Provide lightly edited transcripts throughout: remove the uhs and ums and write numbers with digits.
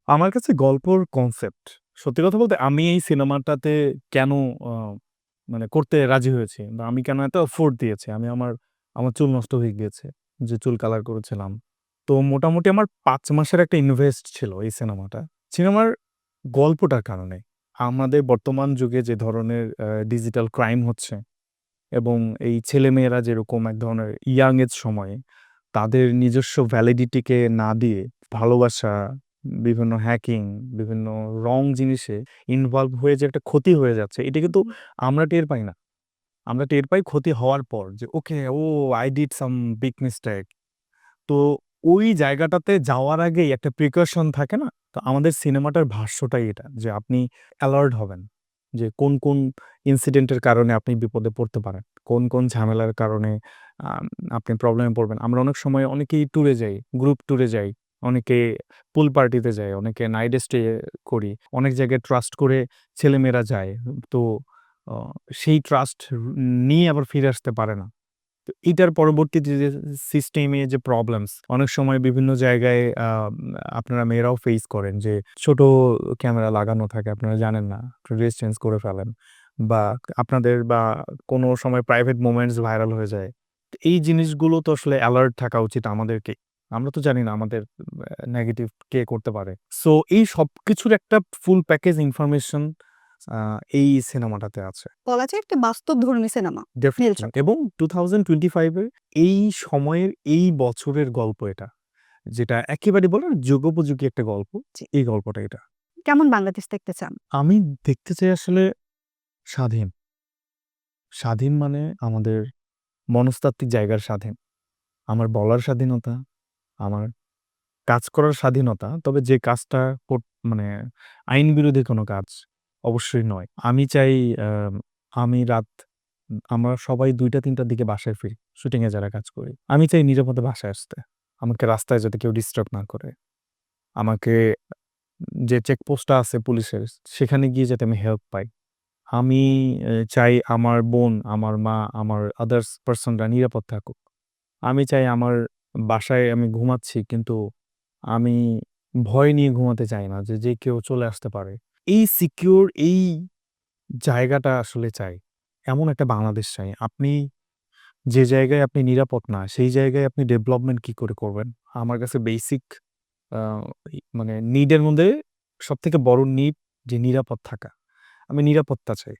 আমার কাছে গল্পর কনসেপ্ট সত্যি কথা বলতে আমি এই সিনেমাটাতে কেন আ মানে করতে রাজি হয়েছি বা আমি কেন এত এফোর্ট দিয়েছি। আমার চুল নষ্ট হয়ে গিয়েছে। যে চুল কালার করেছিলাম। তো মোটামুটি আমার ৫ মাসের একটা ইনভেস্ট ছিল এই সিনেমাটা। সিনেমার গল্পটার কারণে। আমাদের বর্তমান যুগে যে ধরনের ডিজিটাল ক্রাইম হচ্ছে এবং এই ছেলেমেয়েরা যেরকম এক ধরনের ইয়াং এজ সময়ে তাদের নিজস্ব ভ্যালিডিটি কে না দিয়ে ভালোবাসা, বিভিন্ন হ্যাকিং, বিভিন্ন রং জিনিসে ইনভলভ হয়ে যে একটা ক্ষতি হয়ে যাচ্ছে, এটা কিন্তু আমরা টের পাই না। আমরা টের পাই ক্ষতি হওয়ার পর যে okay, I did some big mistake. তো ওই জায়গাটাতে যাওয়ার আগেই একটা প্রিকশন থাকে না? তো আমাদের সিনেমাটার ভাষ্যটাই এটা যে আপনি অ্যালার্ট হবেন। যে কোন ইনসিডেন্ট এর কারণে আপনি বিপদে পড়তে পারেন। কোন ঝামেলার কারণে আম আপনি প্রবলেমে পড়বেন। আমরা অনেক সময় অনেকেই ট্যুরে যাই, গ্রুপ ট্যুরে যাই, অনেকে পুল পার্টিতে যায়, অনেকে নাইট স্টে করি। অনেক জায়গায় ট্রাস্ট করে ছেলেমেয়েরা যায়। তো অ সেই ট্রাস্ট নিয়ে আবার ফিরে আসতে পারে না। তো এটার পরবর্তীতে যে সিস্টেমে যে প্রবলেমস অনেক সময় বিভিন্ন জায়গায় আপনারা মেয়েরাও ফেস করেন যে ছোট ক্যামেরা লাগানো থাকে আপনারা জানেন না। ড্রেস চেঞ্জ করে ফেলেন বা আপনাদের বা কোনো সময় প্রাইভেট মোমেন্টস ভাইরাল হয়ে যায়। তো এই জিনিসগুলো তো আসলে এলার্ট থাকা উচিত আমাদেরকেই। আমরা তো জানি না আমাদের নেগেটিভ কে করতে পারে। সো এই সবকিছুর একটা ফুল প্যাকেজ ইনফরমেশন আ এই সিনেমাটাতে আছে। বলা যায় একটা বাস্তবধর্মী সিনেমা ডেফিনিটলি 'নীলচক্র'। এবং 2025 এর এই সময়ের এই বছরের গল্প এটা। যেটা একেবারে বলে না যুগোপযোগী একটা গল্প, জি। এই গল্পটা এটা। কেমন বাংলাদেশ দেখতে চান? আমি দেখতে চাই আসলে স্বাধীন। স্বাধীন মানে আমাদের মনস্তাত্ত্বিক জায়গার স্বাধীন। আমার বলার স্বাধীনতা, আমার কাজ করার স্বাধীনতা। তবে যে কাজটা মানে আইন বিরোধী কোনো কাজ অবশ্যই নয়। আমি চাই আ আমি রাত আমরা সবাই ২টা-৩টার দিকে বাসায় ফিরি। শুটিং এ যারা কাজ করি। আমি চাই নিরাপদে বাসায় আসতে। আমাকে রাস্তায় যাতে কেউ ডিস্টার্ব না করে। আমাকে যে চেকপোস্টটা আছে পুলিশের সেখানে গিয়ে যাতে আমি হেল্প পাই। আমি চাই আমার বোন, আমার মা, আমার আদার্স পারসন রা নিরাপদ থাকুক। আমি চাই আমার বাসায় আমি ঘুমাচ্ছি কিন্তু আমি ভয় নিয়ে ঘুমাতে চাই না যে কেউ চলে আসতে পারে। এই সিকিউর এই জায়গাটা আসলে চাই। এমন একটা বাংলাদেশ চাই। আপনি যে জায়গায় আপনি নিরাপদ না, সেই জায়গায় আপনি ডেভেলপমেন্ট কি করে করবেন? আমার কাছে বেসিক আ মানে নিড এর মধ্যে সবথেকে বড় নিড যে নিরাপদ থাকা। আমি নিরাপত্তা চাই।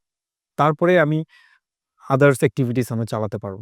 তারপরে আমি আদার্স এক্টিভিটিস আমি চালাতে পারব।